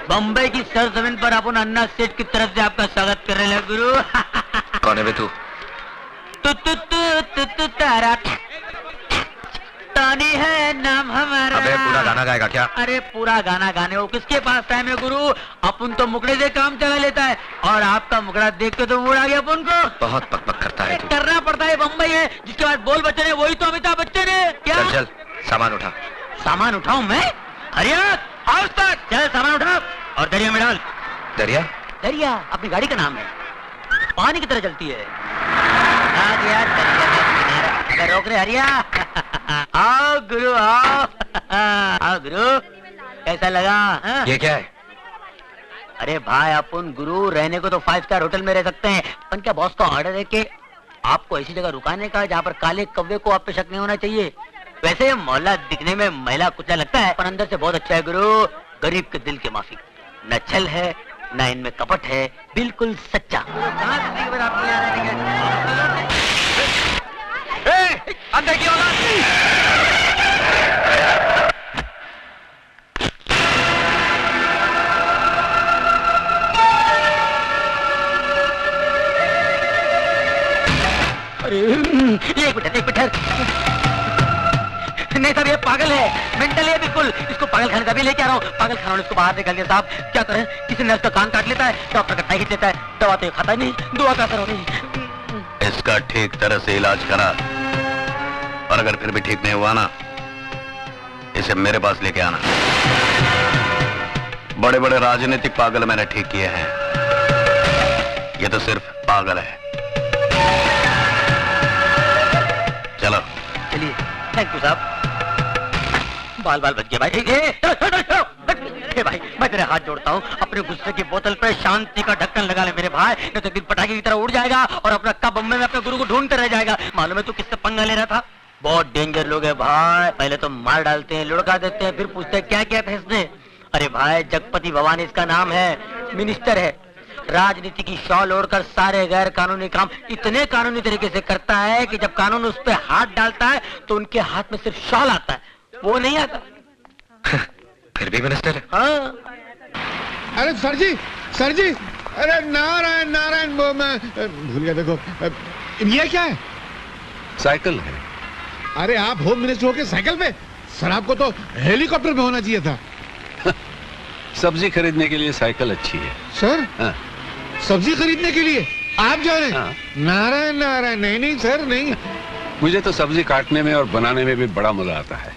बम्बई की सरजमीन पर अपन अन्ना सेठ की तरफ से आपका स्वागत कर रहे हैं गुरु। कौन है बे तू? तारा तानी है नाम हमारा। अबे पूरा गाना गाएगा क्या? अरे पूरा गाना गाने वो किसके पास टाइम है गुरु, अपन तो मुकड़े से काम चला लेता है और आपका मुकड़ा देख के तो मूड आ गया अपन को। बहुत पक करता है तू। करना पड़ता है, बम्बई है जिसके बाद बोल बच्चन है वही तो अमिताभ बच्चन है क्या? चल चल सामान उठा। सामान उठाऊं मैं? हरिया आओ तक चल सामान उठा और दरिया में डाल। दरिया? दरिया अपनी गाड़ी का नाम है, पानी की तरह चलती है। आ गया दरिया का किनारा। अगर रोक रहे हरिया। आओ गुरु आओ। आओ गुरु, कैसा लगा हा? ये क्या है? अरे भाई अपन गुरु रहने को तो 5 स्टार होटल में रह सकते हैं, पर क्या बॉस का ऑर्डर है कि आपको ऐसी जगह रुकाने का जहाँ पर काले कौवे को आप पे शक नहीं होना चाहिए। वैसे मोहल्ला दिखने में महिला कुचला लगता है पर अंदर से बहुत अच्छा है गुरु। गरीब के दिल के माफी, न छल है न इनमें कपट है, बिल्कुल सच्चा। अंदर की औलाद एक मिनट नहीं साहब, ये पागल है, मेंटल है बिल्कुल। इसको पागल खाने का भी लेके आ रहा हूँ। पागल खाना इसको बाहर निकाल दिया साहब। क्या करें, किसी नर्स का कान काट लेता है, डॉक्टर का टाई खींच लेता है, दवा तो खाता ही नहीं, दुआ का असर हो नहीं। इसका ठीक तरह से इलाज करा और अगर फिर भी ठीक नहीं हुआ ना, इसे मेरे पास लेके आना। बड़े बड़े राजनीतिक पागल मैंने ठीक किए हैं, ये तो सिर्फ पागल है। चलो चलिए, थैंक यू साहब। बाल बाल बच गए भाई। भाई मैं तेरे हाथ जोड़ता हूँ, अपने गुस्से की बोतल पे शांति का ढक्कन लगा ले मेरे भाई, नहीं तो दिल पटाखे की तरह उड़ जाएगा और अपना कब बम्बे में अपने गुरु को ढूंढते रह जाएगा। मालूम है तू किससे पंगा ले रहा था? बहुत डेंजर लोग है भाई, पहले तो मार डालते हैं, लुढ़का देते हैं, फिर पूछते हैं क्या क्या थे इसने। अरे भाई जगपति भवानी इसका नाम है, मिनिस्टर है, राजनीति की शॉल ओढ़कर सारे गैर कानूनी काम इतने कानूनी तरीके से करता है कि जब कानून उस पर हाथ डालता है तो उनके हाथ में सिर्फ शॉल आता है, वो नहीं आता। फिर भी मिनिस्टर है। हाँ। अरे सर जी, अरे नारायण नारायण, वो मैं भूल गया। देखो ये क्या है? साइकिल है। अरे आप होम मिनिस्टर होके साइकिल पे? सर आपको तो हेलीकॉप्टर पे होना चाहिए था। सब्जी खरीदने के लिए साइकिल अच्छी है सर। हाँ। सब्जी खरीदने के लिए आप जा रहे हैं? हाँ। नारायण नारायण, नहीं सर नहीं। मुझे तो सब्जी काटने में और बनाने में भी बड़ा मजा आता है।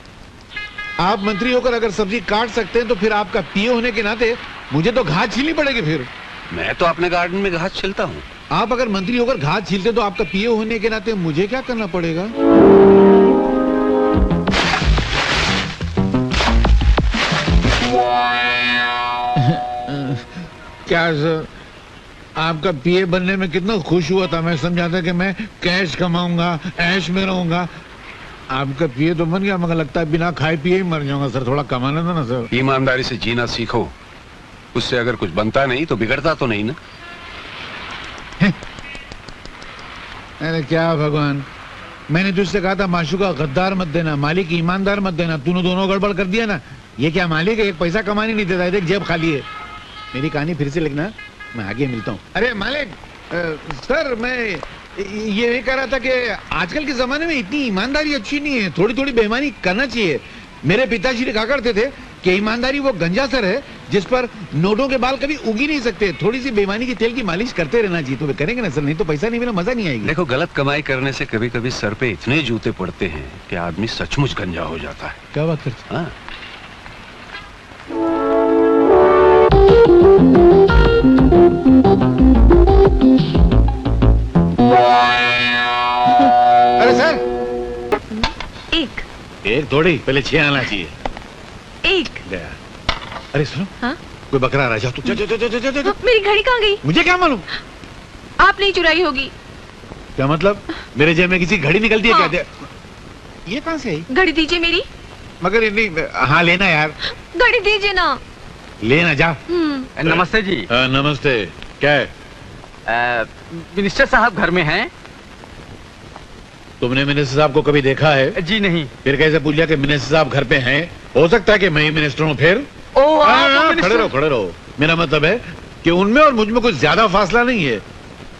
आप मंत्री होकर अगर सब्जी काट सकते हैं तो फिर आपका पीए होने के नाते मुझे तो घास छीलनी पड़ेगी। फिर मैं तो अपने गार्डन में घास छिलता हूँ। आप अगर मंत्री होकर घास छीलते तो आपका पीए होने के नाते मुझे क्या करना पड़ेगा? क्या सर, आपका पीए बनने में कितना खुश हुआ था। मैं समझा था कि मैं कैश कमाऊंगा, ऐश में रहूंगा। आपका पीए तो बन गया, मगर लगता है बिना खाए पिए ही मर जाऊंगा। सर थोड़ा कमाना था ना सर। ईमानदारी से जीना सीखो, उससे अगर कुछ बनता नहीं तो बिगड़ता तो नहीं ना। अरे क्या भगवान, मैंने तुझसे कहा था माशूका गद्दार मत देना, मालिक ईमानदार मत देना, तूने दोनों गड़बड़ कर दिया ना। ये क्या मालिक है, एक पैसा कमाने नहीं देता, देख जेब खाली है। मेरी कहानी फिर से लिखना, मैं आगे मिलता हूँ। अरे मालिक सर, मैं ये कह रहा था कि आजकल के जमाने में इतनी ईमानदारी अच्छी नहीं है, थोड़ी थोड़ी बेईमानी करना चाहिए। मेरे पिताजी ने कहा करते थे कि ईमानदारी वो गंजा सर है जिस पर नोटों के बाल कभी उग ही नहीं सकते। थोड़ी सी बेईमानी की तेल की मालिश करते रहना चाहिए। तो वे करेंगे ना सर, नहीं तो पैसा नहीं मिला, मजा नहीं आएगी। देखो, गलत कमाई करने से कभी कभी सर पे इतने जूते पड़ते हैं कि आदमी सचमुच गंजा हो जाता है। क्या बात करते? हाँ। अरे सर, एक थोड़ी, पहले 6 आना चाहिए। एक। अरे सुनो, हाँ? कोई बकरा आ रहा है, जाओ तुम। जा। मेरी घड़ी कहाँ गई? मुझे क्या मालूम? आप नहीं चुराई होगी। क्या मतलब? मेरे जेब में किसी घड़ी निकलती है? हाँ। क्या? ये कहाँ से आई? घड़ी दीजिए मेरी। मगर नहीं, हाँ लेना यार। घड़ी दीजिए ना। लेना जा। नमस्ते जी। नमस्ते। क्या है? मिनिस्टर साहब घर में हैं? तुमने मिनिस्टर साहब को कभी देखा है? जी नहीं। फिर कैसे पूछ लिया कि मिनिस्टर साहब घर पे हैं? हो सकता है कि मैं ही मिनिस्टर हूँ। फिर ओ खड़े रहो खड़े रहो। मेरा मतलब है कि उनमें और मुझ में कुछ ज्यादा फासला नहीं है।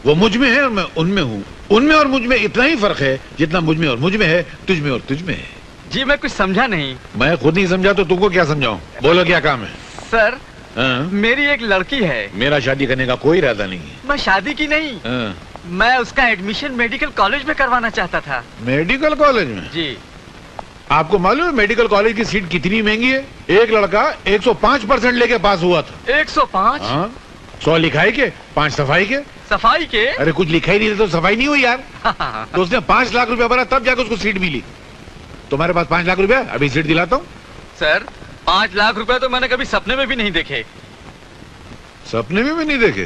वो मुझ में है और मैं उनमें हूँ। उनमें और मुझ में इतना ही फर्क है जितना मुझ में और मुझ में है, तुझ में और तुझ में है। जी मैं कुछ समझा नहीं। मैं खुद नहीं समझा तो तुमको क्या समझाऊं? बोलो क्या काम है? सर हाँ? मेरी एक लड़की है। मेरा शादी करने का कोई इरादा नहीं है। मैं शादी की नहीं, हाँ। मैं उसका एडमिशन मेडिकल कॉलेज में करवाना चाहता था। मेडिकल कॉलेज में? जी। आपको मालूम है मेडिकल कॉलेज की सीट कितनी महंगी है? एक लड़का 105% लेके पास हुआ था। 105? हाँ? 100 लिखाई के, 5 सफाई के। सफाई के? अरे कुछ लिखा ही नहीं था तो सफाई नहीं हुई यार। तो उसने 5 लाख रुपया भरा तब जाकर उसको सीट मिली। तुम्हारे पास 5 लाख रुपया, अभी सीट दिलाता हूँ। सर 5 लाख रुपए तो मैंने कभी सपने में भी नहीं देखे। सपने में भी नहीं देखे?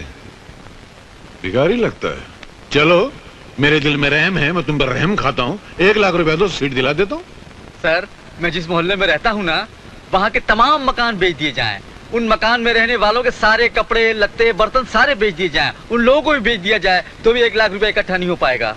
भिखारी लगता है। चलो मेरे दिल में रहम है, मैं तुम पर रहम खाता हूँ। 1 लाख रुपया तो सीट दिला देता हूँ। सर मैं जिस मोहल्ले में रहता हूँ ना, वहाँ के तमाम मकान बेच दिए जाएं। उन मकान में रहने वालों के सारे कपड़े लत्ते बर्तन सारे बेच दिए जाएं। उन लोगों को भी बेच दिया जाए तो भी 1 लाख रुपए इकट्ठा नहीं हो पाएगा।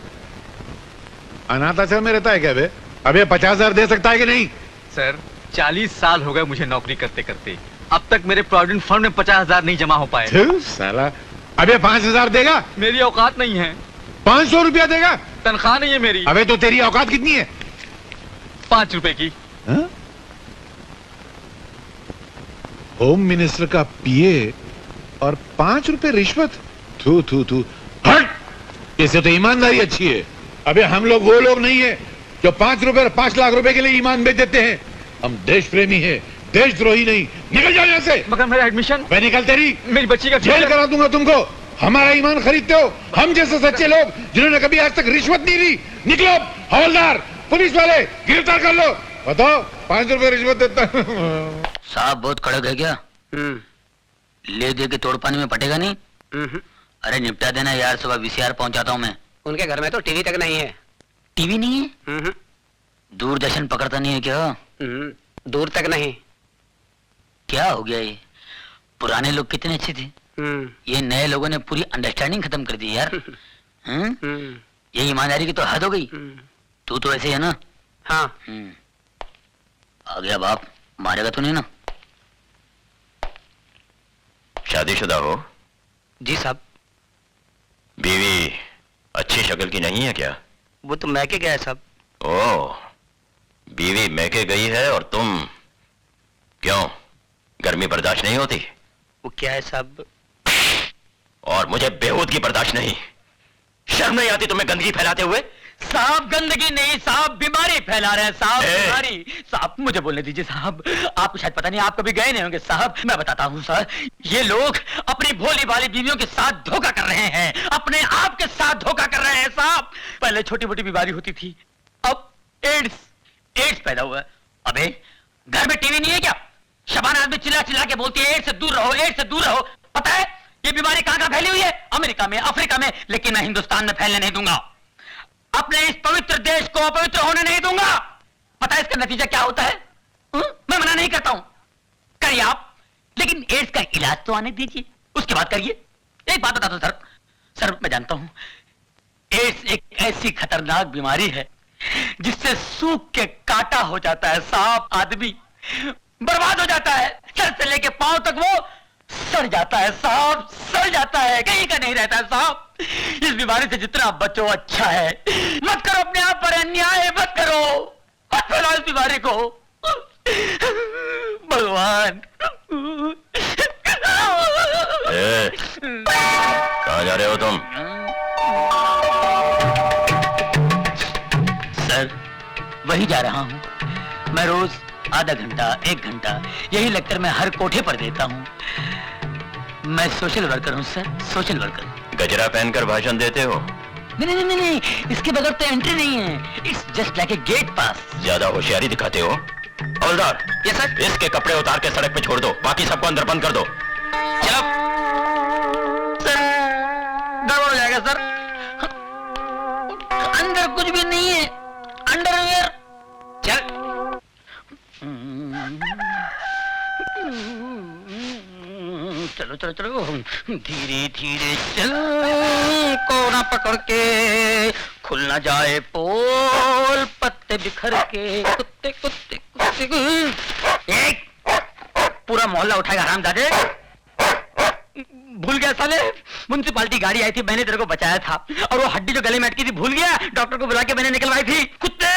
अनाथ आश्रम में रहता है क्या बे? अबे 50,000 दे सकता है कि नहीं? सर 40 साल हो गए मुझे नौकरी करते करते, अब तक मेरे प्रोविडेंट फंड में 50,000 नहीं जमा हो पाए। थू, साला। अबे 5,000 देगा? मेरी औकात नहीं है। 500 रुपया देगा? तनख्वाह नहीं है मेरी। अबे तो तेरी औकात कितनी है? 5 रुपए की। हाँ? होम मिनिस्टर का पीए और 5 रुपए रिश्वत? थू थू थू, हट! इससे तो ईमानदारी अच्छी है। अबे हम लोग वो लोग नहीं है जो 5 रुपए और 5 लाख रुपए के लिए ईमान बेच देते हैं। हम देश प्रेमी है, देशद्रोही नहीं। निकल जाओ यहाँ से। मगर मेरा एडमिशन? मैं निकल तेरी मेरी बच्ची का जेल करा दूंगा तुमको। हमारा ईमान खरीदते हो? हम जैसे सच्चे लोग जिन्होंने कभी आज तक रिश्वत नहीं ली। निकलो, हवलदार, पुलिस वाले, गिरफ्तार कर लो। बताओ, 5 रुपए रिश्वत देता। साहब बहुत कड़क है क्या? ले दे के तोड़ पानी में पटेगा नहीं? अरे निपटा देना यार, सुबह वीसीआर पहुंचाता हूँ मैं। उनके घर में तो टीवी तक नहीं है। टीवी नहीं है? दूरदर्शन पकड़ता नहीं है क्या? दूर तक नहीं। क्या हो गया ये? पुराने लोग कितने अच्छे थे, ये नए लोगों ने पूरी अंडरस्टैंडिंग खत्म कर दी यार। ये ईमानदारी की तो हद हो गई। तू तो ऐसे है ना? हाँ। आ गया बाप, मारेगा तो नहीं ना? शादीशुदा हो? जी साहब। बीवी अच्छी शक्ल की नहीं है क्या? वो तो मैके गया है साहब। ओह, बीवी मैके गई है और तुम क्यों, गर्मी बर्दाश्त नहीं होती? वो क्या है साहब? और मुझे बेहूदगी बर्दाश्त नहीं। शर्म नहीं आती तुम्हें गंदगी फैलाते हुए? साहब गंदगी नहीं साहब, बीमारी फैला रहे हैं साहब, ए! बीमारी। साहब मुझे बोलने दीजिए साहब, आपको शायद पता नहीं, आप कभी गए नहीं होंगे साहब। मैं बताता हूँ सर, ये लोग अपनी भोली भाली बीवियों के साथ धोखा कर रहे हैं, अपने आप के साथ धोखा कर रहे हैं साहब। पहले छोटी मोटी बीमारी होती थी, अब एड्स पैदा हुआ है। अबे घर में टीवी नहीं है क्या? शबाना आदमी चिल्ला चिल्ला के बोलती है एड्स से दूर रहो, एड्स से दूर रहो। पता है ये बीमारी कहां कहां फैली हुई है? अमेरिका में, अफ्रीका में, लेकिन मैं हिंदुस्तान में फैलने नहीं दूंगा। अपने इस पवित्र देश को अपवित्र होने नहीं दूंगा। पता है इसका नतीजा क्या होता है? मैं मना नहीं करता हूं, करिए आप, लेकिन एड्स का इलाज तो आने दीजिए, उसके बाद करिए। एक बात बता दो सर, मैं जानता हूं एड्स एक ऐसी खतरनाक बीमारी है जिससे सूख के काटा हो जाता है साहब, आदमी बर्बाद हो जाता है, सर से लेके पांव तक वो सड़ जाता है साहब, सड़ जाता है, कहीं का नहीं रहता है साहब। इस बीमारी से जितना बचो अच्छा है। मत करो अपने आप पर अन्याय, मत करो, मत फैलाओ इस बीमारी को। भगवान। कहाँ जा रहे हो तुम? सर वही जा रहा हूँ। मैं रोज आधा घंटा 1 घंटा यही लेक्चर मैं हर कोठे पर देता हूँ। मैं सोशल वर्कर हूँ सर, सोशल वर्कर। गजरा पहनकर भाषण देते हो? नहीं, इसके बगैर तो एंट्री नहीं है। It's just like a gate pass. ज्यादा होशियारी दिखाते हो। हवलदार, यस सर। इसके कपड़े उतार के सड़क पे छोड़ दो, बाकी सबको अंदर बंद कर दो। चलो सर, गड़बड़ हो जाएगा सर, अंदर कुछ भी नहीं है, अंडरवियर। चल चलो धीरे धीरे चल, कोना पकड़ के खुल ना जाए पोल, पत्ते बिखर के कुत्ते कुत्ते कुत्ते। एक पूरा मोहल्ला उठाएगा हरामजादे। भूल गया साले, म्युनिसिपालिटी गाड़ी आई थी, मैंने तेरे को बचाया था, और वो हड्डी जो गले में अटकी थी भूल गया, डॉक्टर को बुला के मैंने निकलवाई थी। कुत्ते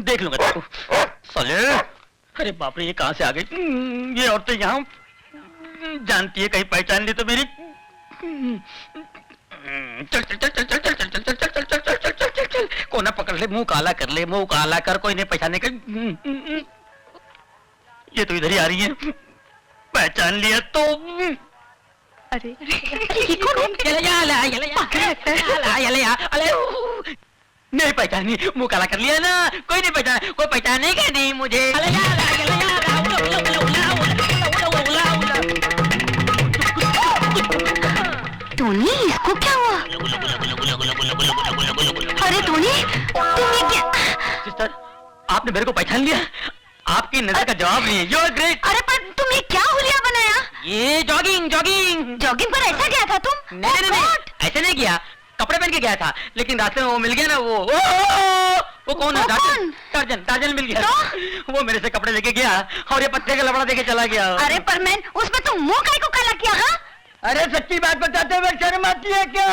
देख लूंगा तेरे को साले। अरे बाप रे, ये कहां से आ गई? ये औरतें यहाँ जानती है, कहीं पहचान ली तो मेरी। चल चल चल चल चल चल चल चल चल चल चल चल चल चल चल चल, कोना पकड़ ले, मुंह काला कर ले, मुंह काला कर, कोई नहीं पहचाने का। ये तो इधर ही आ रही है, पहचान लिया तो। अरे ये कौन है? नहीं पहचानी, मुंह काला कर लिया ना, कोई नहीं पहचाना, कोई पहचानेगा नहीं मुझे। टोनी, इसको क्या हुआ? अरे टोनी, तुम ये क्या? सिस्टर, आपने मेरे को पहचान लिया? आपकी नजर का जवाब नहीं है। You are great. अरे पर तुम ये क्या हुलिया बनाया? ये जॉगिंग जॉगिगिंग जॉगिंग पर ऐसा गया था तुम? नहीं नहीं नहीं, ऐसे नहीं किया, कपड़े पहन के गया था, लेकिन रास्ते में वो मिल गया ना, वो कौन है? टार्जन, टार्जन मिल गया। वो मेरे से कपड़े लेके गया और ये पत्ते का लफड़ा देके चला गया। अरे पर मैं उसमें तुम मुंह काहे को काला किया? हाँ, अरे सच्ची बात बताते हुए शर्म आती है क्या?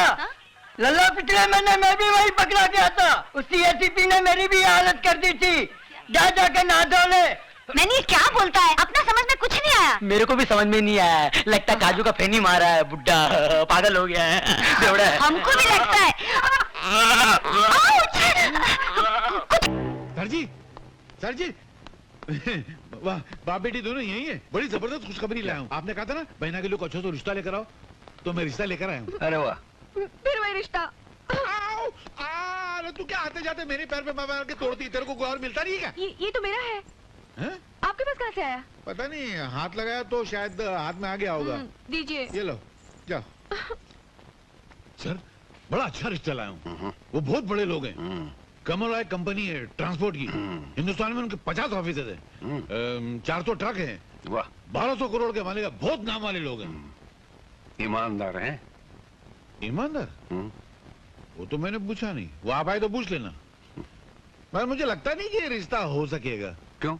लल्ला पिछले महीने मैं भी वही पकड़ा गया था, उसी एसीपी ने मेरी भी हालत कर दी थी। जा जाके नहा धो ले। मैंने ये क्या बोलता है? अपना समझ में कुछ नहीं आया। मेरे को भी समझ में नहीं आया, लगता है काजू का फेनी मारा है, बुड्ढा पागल हो गया है, बेवड़ा है। हमको भी लगता है। सर जी, सर जी, वाह, बाप बेटी दोनों यही है। बड़ी जबरदस्त खुशखबरी लाया हूँ। आपने कहा था ना बहना के लोग अच्छा तो रिश्ता लेकर आओ, तो मैं रिश्ता लेकर आया हूँ। अरे वाह, फिर वही रिश्ता। अरे तू क्या आते जाते मेरे पैर पे मार के तोड़ती? तेरे को कोई और मिलता नहीं है क्या? ये तो मेरा है। हैं? आपके पास कहाँ से आया? पता नहीं, हाथ लगाया तो शायद हाथ में आ गया होगा। दीजिए। ये लो, जाओ। सर, बड़ा अच्छा रिश्ता लाया हूँ। वो बहुत बड़े लोग हैं, कमल रॉय कंपनी है ट्रांसपोर्ट की, हिंदुस्तान में उनके 50 ऑफिस है, 400 ट्रक हैं, वाह, 1200 करोड़ के मालिक, बहुत नाम वाले लोग हैं। ईमानदार हैं। ईमानदार? वो तो मैंने पूछा नहीं, वो आप आए तो पूछ लेना। मगर मुझे लगता नहीं कि ये रिश्ता हो सकेगा। क्यों?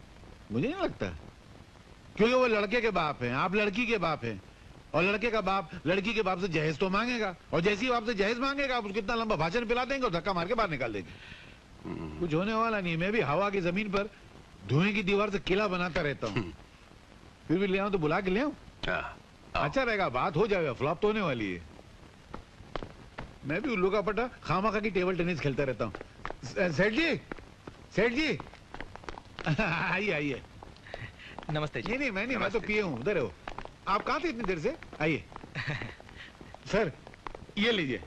मुझे नहीं लगता, क्योंकि वो लड़के के बाप हैं, आप लड़की के बाप हैं, और लड़के का बाप लड़की के बाप से जहेज तो मांगेगा, और जैसे ही बाप से जहेज मांगेगा आप उसको इतना लंबा भाषण पिला देंगे और धक्का मार के बाहर निकाल देंगे। कुछ होने वाला नहीं है। मैं भी हवा की जमीन पर धुएं की दीवार से किला बनाता रहता हूँ। फिर भी ले आऊं तो बुला के ले आऊं? अच्छा रहेगा, बात हो जाएगा, फ्लॉप तो होने वाली है। मैं भी उल्लू का पटा खामा की टेबल टेनिस खेलता रहता हूँ। सेठ जी, सेठ जी, आइए आइए। नमस्ते जी। नहीं, मैं तो पिए हूँ। उधर हो आप? कहाँ थे इतनी देर से? आइए। सर, ये लीजिए।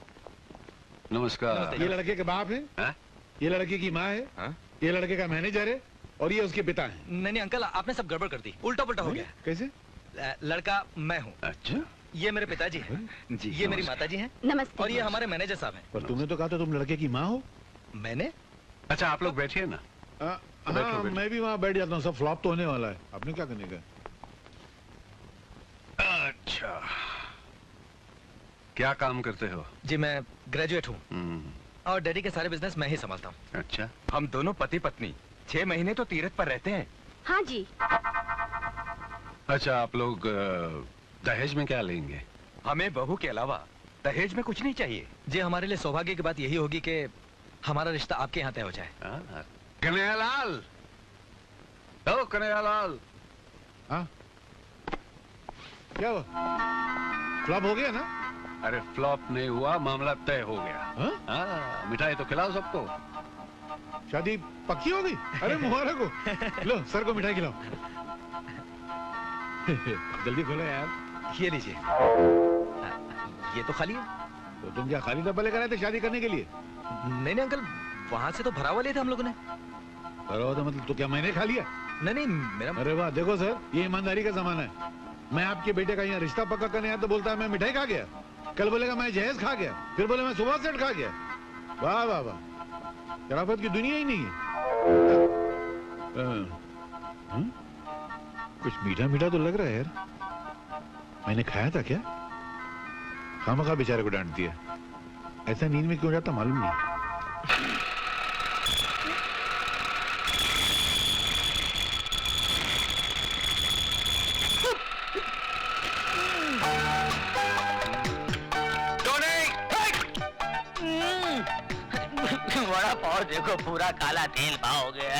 नमस्कार। ये लड़के के बाप है, हाँ? ये लड़के की माँ है, हाँ? ये लड़के का मैनेजर है, और ये उसके पिता है। नहीं अंकल, आपने सब गड़बड़ कर दी, उल्टा पुल्टा हो गया। कैसे? लड़का मैं हूँ, अच्छा, ये मेरे पिताजी हैं, जी, ये मेरी माताजी हैं, नमस्ते। और ये हमारे मैनेजर साहब हैं। पर तुमने तो कहा था तुम लड़के की माँ हो। मैंने? अच्छा, आप लोग बैठिए ना। हाँ, बैठो। मैं भी वहाँ बैठ जाता हूँ। सब फ्लॉप तो होने वाला है, आपने क्या करने का? अच्छा, क्या काम करते हो? जी मैं ग्रेजुएट हूँ, हम्म, और डैडी के सारे बिजनेस मैं ही संभालता हूँ। अच्छा, हम दोनों पति पत्नी 6 महीने तो तीरथ पर रहते हैं। हाँ जी। अच्छा, आप लोग दहेज में क्या लेंगे? हमें बहू के अलावा दहेज में कुछ नहीं चाहिए। जी हमारे लिए सौभाग्य की बात यही होगी कि हमारा रिश्ता आपके यहाँ तय हो जाए। कन्हैयालाल, ओ कन्हैयालाल। हाँ, क्या हुआ? फ्लॉप हो गया ना? अरे फ्लॉप नहीं हुआ, मामला तय हो गया। हाँ? हाँ, मिठाई तो खिलाओ सबको। शादी पक्की हो गई? अरे मुबारक हो। लो सर को मिठाई खिलाओ। जल्दी खोलो यार। ये लीजिए। ये तो खाली है। तो तुम क्या खाली डब्बा लेकर आए थे शादी करने के लिए? नहीं अंकल, वहाँ से तो भरा हुआ लिए थे हम लोगों ने। भरा हुआ था मतलब? तो क्या मैंने खा लिया? नहीं मेरा। अरे वाह, देखो सर, ये ईमानदारी का जमाना है। मैं आपके बेटे का यहाँ रिश्ता पक्का करने आया तो बोलता है मैं मिठाई खा गया, कल बोलेगा मैं जहेज खा गया, फिर बोले मैं सुबह सेट खा गया। वाह वाह वाह, शराफत की दुनिया ही नहीं है। कुछ मीठा मीठा तो लग रहा है यार। मैंने खाया था क्या? खामखा बेचारे को डांट दिया। ऐसा नींद में क्यों जाता मालूम नहीं। देखो पूरा काला तेल भाव गया।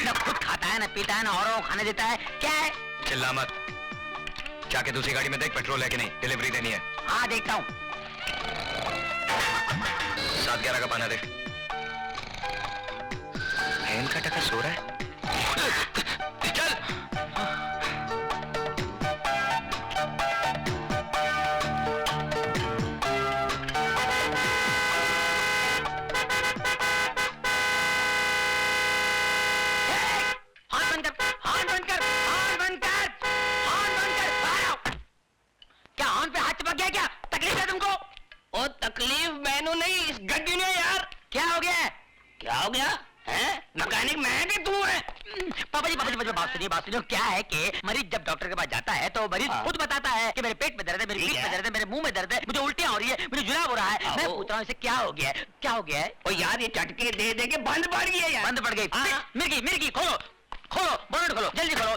न खुद खाता है, न पीता है, न औरों को खाने देता है। क्या है? चिल्ला मत। जाके दूसरी गाड़ी में देख पेट्रोल है कि नहीं, डिलीवरी देनी है। हाँ देखता हूँ। 7-11 का पाना दे। बहन का टका सो रहा है। चल। तकलीफ मैनू नहीं, इस गड्डी ने यार। क्या हो गया है? क्या हो गया है? मैकेनिक मैं कि तू है? पापा जी बात सुनिए। क्या है कि मरीज जब डॉक्टर के पास जाता है तो मरीज खुद बताता है कि मेरे पेट में दर्द है, मेरे पीठ में दर्द है, मेरे मुंह में दर्द है, मुझे उल्टियां हो रही है, मुझे जुलाब हो रहा है। मैं पूछ रहा हूँ इसे क्या हो गया है? क्या हो गया है? ओ यार ये चटके दे दे के बंद पड़ गई है यार। बंद पड़ गई। मिर्गी खोलो बोनट खोलो, जल्दी खोलो।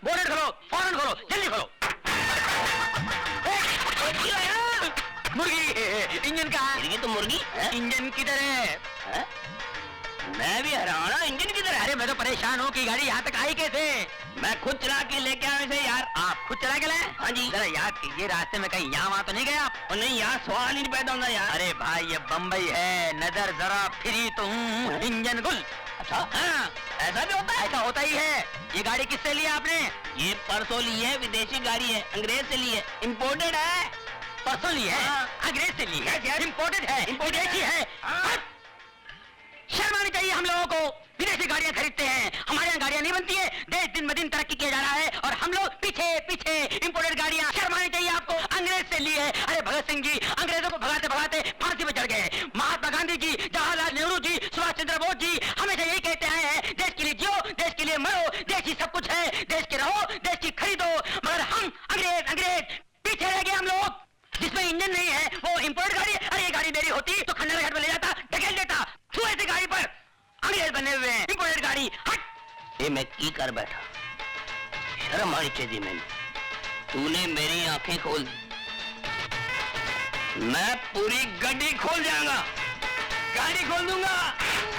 बोनट खोलो, फौरन खोलो, जल्दी खोलो। मुर्गी इंजन कहाँ है? तो मुर्गी इंजन किधर है? मैं भी हैरान हूं, इंजन किधर है? अरे मैं तो परेशान हूँ कि गाड़ी यहाँ तक आई कैसे? मैं खुद चला के लेके आया इसे यार। आप खुद चला के लाए? हाँ जी। जरा याद कीजिए रास्ते में कहीं यहाँ वहाँ तो नहीं गया आप? और नहीं यार, सवाल ही नहीं पैदा होता यार। अरे भाई ये बम्बई है, नजर जरा फिरी तो इंजन गुल। अच्छा हाँ, ऐसा भी होता है? ऐसा होता ही है। ये गाड़ी किससे ली आपने? ये परसों ली है, विदेशी गाड़ी है, अंग्रेज से ली है, इम्पोर्टेड है। परसों ली है? हाँ। अंग्रेज से ली है? Yes, yes. इम्पोर्टेड है, Imported विदेशी है। हाँ। शर्म आनी चाहिए हम लोगों को। विदेशी गाड़ियां खरीदते हैं, हमारे यहाँ गाड़ियां नहीं बनती है। देश दिन ब दिन तरक्की किया जा रहा है और हम लोग पीछे इम्पोर्टेड गाड़ियां। शर्म आनी चाहिए आपको। अंग्रेज से ली है। अरे भगत सिंह जी अंग्रेजों को भगाते भगाते फांसी पे चढ़ गए। महात्मा गांधी जी, जवाहरलाल नेहरू जी, सुभाष चंद्र बोस जी हमेशा यही कहते आए हैं, देश के लिए जियो, देश के लिए मरो, देश ही सब कुछ है, देश के रहो, देश की खरीदो। मगर हम अंग्रेज पीछे रह गए। हम लोग जिसमें इंजन नहीं है वो इम्पोर्ट गाड़ी। अरे ये गाड़ी मेरी होती तो खंडर घाट में ले जाता, ढकेल देता। तू ऐसी गाड़ी पर अंग्रेज बने हुए हैं, इम्पोर्टेड गाड़ी। हट। ये मैं की कर बैठा, शर्म आनी चाहिए मैंने। तूने मेरी आंखें खोल दी, मैं पूरी गड्डी खोल जाऊंगा, गाड़ी खोल दूंगा।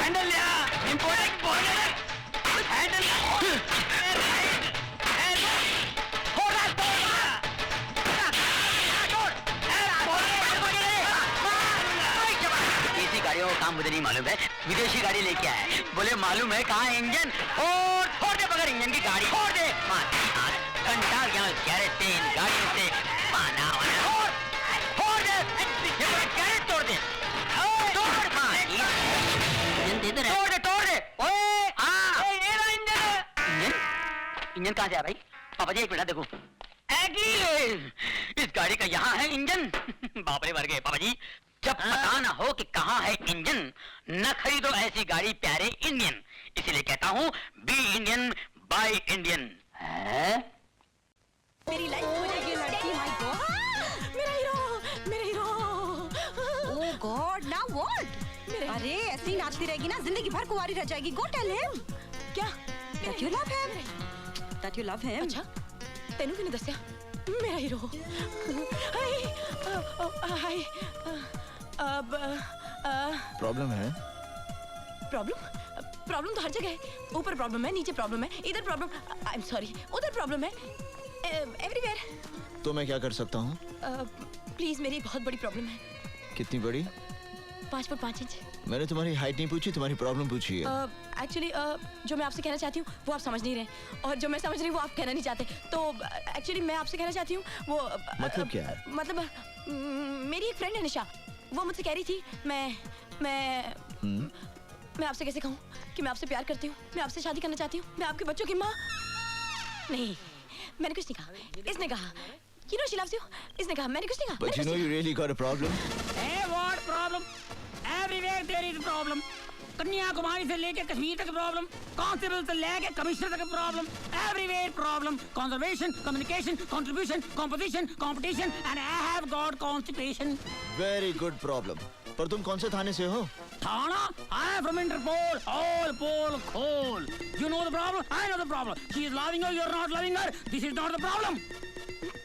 हैंडल लिया, इम्पोर्टेड हैंडल गाड़ियों का काम मुझे नहीं मालूम है। विदेशी गाड़ी लेके आए, बोले मालूम है कहाँ इंजन? और छोड़ दे बगैर इंजन की गाड़ी, छोड़ दे। घंटा गैरेज से इन गाड़ियों से पाना छोड़ दे, गैरेज तोड़ दे, तोड़ दे। ओए इंजन कहाँ से है भाई? पापा जी एक मिनट देखो, इस गाड़ी का यहाँ है इंजन। बापरे मर गए पापा जी। जब पता ना हो कि कहाँ है इंजन, न खरीदो ऐसी गाड़ी प्यारे इंडियन। इसीलिए कहता हूँ बी इंडियन बाय इंडियन। मेरी लाइफ हो जाएगी लड़की। माय गॉड, मेरा hero. Oh God, now what? अरे ऐसे ही नाचती रहेगी ना, जिंदगी भर कुंवारी रह जाएगी। Go tell him. क्या? That you love him? That you love him? अच्छा, तेनू किने दस्या? मेरा हीरो। हाय अब प्रॉब्लम है? प्रॉब्लम तो हर जगह है। ऊपर प्रॉब्लम है, नीचे प्रॉब्लम है, इधर प्रॉब्लम, आई एम सॉरी, उधर प्रॉब्लम है, एवरीवेयर। तो मैं क्या कर सकता हूँ? प्लीज, मेरी एक बहुत बड़ी प्रॉब्लम है। कितनी बड़ी? 5 फुट 5 इंच। मैंने तुम्हारी हाइट नहीं पूछी, तुम्हारी प्रॉब्लम पूछी है। एक्चुअली जो मैं आपसे कहना चाहती हूँ वो आप समझ नहीं रहे, और जो मैं समझ रही हूँ वो आप कहना नहीं चाहते। तो एक्चुअली मैं आपसे कहना चाहती हूँ वो मतलब क्या है? मतलब मेरी एक फ्रेंड है निशा, वो मुझसे कह रही थी मैं आपसे कैसे कहूँ कि मैं आपसे प्यार करती हूँ, मैं आपसे शादी करना चाहती हूँ, मैं आपके बच्चों की माँ। नहीं, मैंने कुछ नहीं कहा, इसने कहा you know she loves you, इसने कहा, मैंने कुछ नहीं कहा। But you know you really got a problem. Hey, what problem? Everywhere there is a problem. Kanyakumari से लेके कश्मीर तक प्रॉब्लम, कांस्टेबल से लेके कमिश्नर तक problem, everywhere problem, conservation, communication, contribution, composition, competition, and I have got constipation. Very good problem. पर तुम कौन से थाने से हो? थाना? I am from Interpol, all pole खोल। You know the problem, I know the problem. She is loving you, you are not loving her. This is not the problem.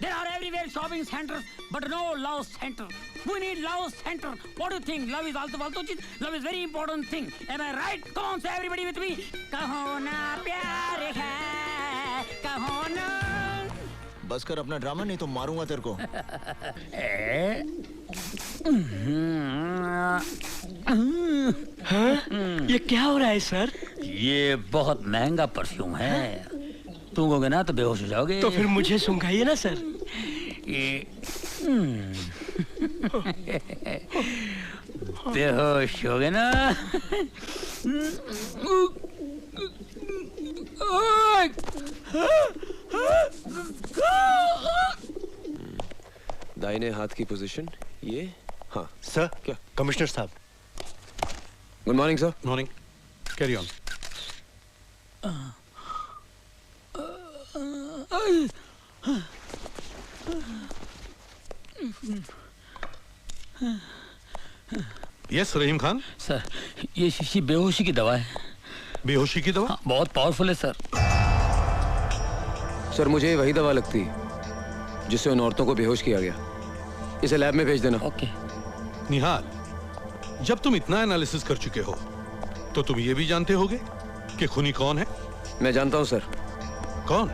There are everywhere shopping centers, but no love center. We need love center. What do you think? Love is also फालतू चीज. Love is very important thing. Am I right? Come on, say everybody with me. कहो ना प्यार है, कहो ना. बस कर अपना ड्रामा, नहीं तो मारूंगा तेरे को. ये क्या हो रहा है सर? ये बहुत महंगा परफ्यूम है. सूंघोगे ना तो बेहोश हो जाओगे. तो फिर मुझे सूंघाइए ना सर. बेहोश हो गए ना. दाहिने हाथ की पोजीशन ये. हाँ सर. क्या? कमिश्नर साहब. Good morning sir. Morning. Carry on. Yes Rahim Khan. Sir ये शीशी बेहोशी की दवा है. बेहोशी की दवा? बहुत पावरफुल है सर. सर मुझे वही दवा लगती जिससे उन औरतों को बेहोश किया गया. इसे लैब में भेज देना. ओके. निहाल, जब तुम इतना एनालिसिस कर चुके हो तो तुम ये भी जानते होगे कि खूनी कौन है? मैं जानता हूं सर. कौन?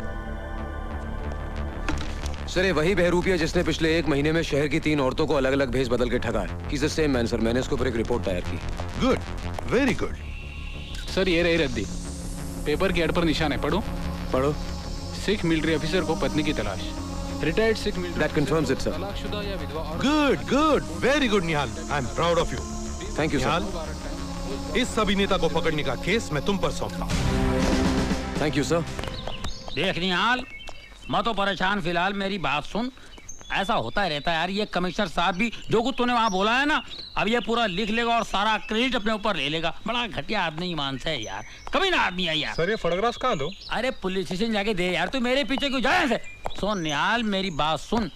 सर ये वही बहरूपिया जिसने पिछले 1 महीने में शहर की 3 औरतों को अलग अलग भेज बदल के ठगा है. He's the same man, sir. मैंने इसके ऊपर एक रिपोर्ट तैयार की. Good, very good. सर ये रही रद्दी. पेपर के एड पर निशान है. पढ़ो. पढ़ो. सिख मिलिट्री ऑफिसर को पत्नी की तलाश. Retired Sikh military. That confirms it, sir. तलाकशुदा या विधवा औरत. Good good, very good Nihal. I am proud of you. Thank you Nihal, इस अभिनेता को पकड़ने का केस मैं तुम पर सौंपता हूं. Thank you sir. देख निहाल, मैं तो परेशान. फिलहाल मेरी बात सुन. ऐसा होता रहता है यार. ये कमिश्नर साहब भी जो कुछ तूने वहाँ बोला है ना, अब ये पूरा लिख लेगा और सारा क्रेडिट अपने ऊपर ले लेगा. बड़ा घटिया आदमी ईमान से है यार. कभी ना आदमी है यार. सर ये फोटोग्राफ्स कहाँ दो? अरे पुलिस स्टेशन जाके दे यार. तू मेरे पीछे क्यों जाए ऐसे? सुन निहाल, मेरी बात सुन.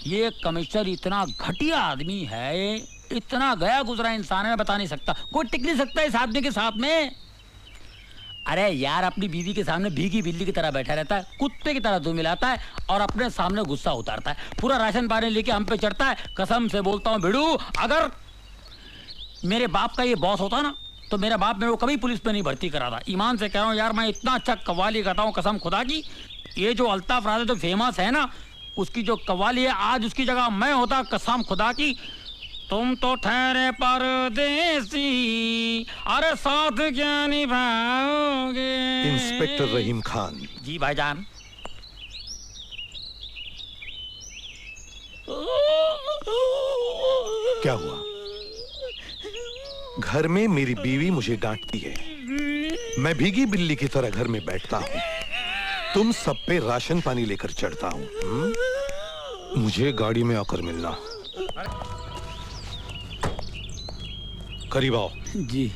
ये कमिश्नर इतना घटिया आदमी है, इतना गया गुजरा इंसान है, मैं बता नहीं सकता. कोई टिक नहीं सकता इस आदमी के साथ में. अरे यार अपनी बीवी के सामने भीगी बिल्ली की तरह बैठा रहता है, कुत्ते की तरह दो मिलाता है और अपने सामने गुस्सा उतारता है. पूरा राशन पानी लेके हम पे चढ़ता है. कसम से बोलता हूँ भिड़ू, अगर मेरे बाप का ये बॉस होता ना तो मेरा बाप मेरे को कभी पुलिस में नहीं भर्ती करा था. ईमान से कह रहा हूँ यार, मैं इतना अच्छा कव्वाली गाता हूँ कसम खुदा की. ये जो अल्ताफ राजा जो फेमस है ना, उसकी जो कव्वाली है, आज उसकी जगह मैं होता कसम खुदा की. तुम तो ठहरे परदेसी, अरे साथ क्या निभाओगे. इंस्पेक्टर रहीम खान. जी भाईजान. क्या हुआ? घर में मेरी बीवी मुझे डांटती है, मैं भीगी बिल्ली की तरह घर में बैठता हूँ, तुम सब पे राशन पानी लेकर चढ़ता हूँ. मुझे गाड़ी में आकर मिलना. करीब आओ. जी.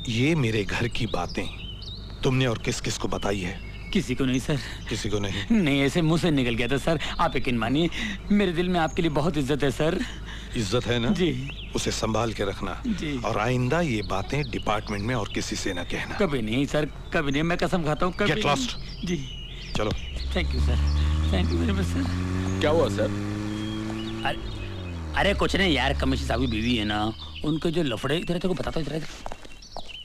ये मेरे घर की बातें तुमने और किस किस को बताई है? किसी को नहीं सर. किसी को नहीं? नहीं, ऐसे मुंह से निकल गया था सर. आप यकीन मानिए, मेरे दिल में आपके लिए बहुत इज्जत है सर. इज्जत है ना? जी. उसे संभाल के रखना. जी. और आइंदा ये बातें डिपार्टमेंट में और किसी से न कहना. कभी नहीं सर, कभी नहीं. मैं कसम खाता हूँ कभी. Get lost. जी. चलो. Thank you sir. Thank you very much sir. क्या हुआ सर? अरे कुछ नहीं यार, कमिश्नर साहब की बीवी है ना, उनके जो लफड़े. इधर तेरे को बताता हूँ.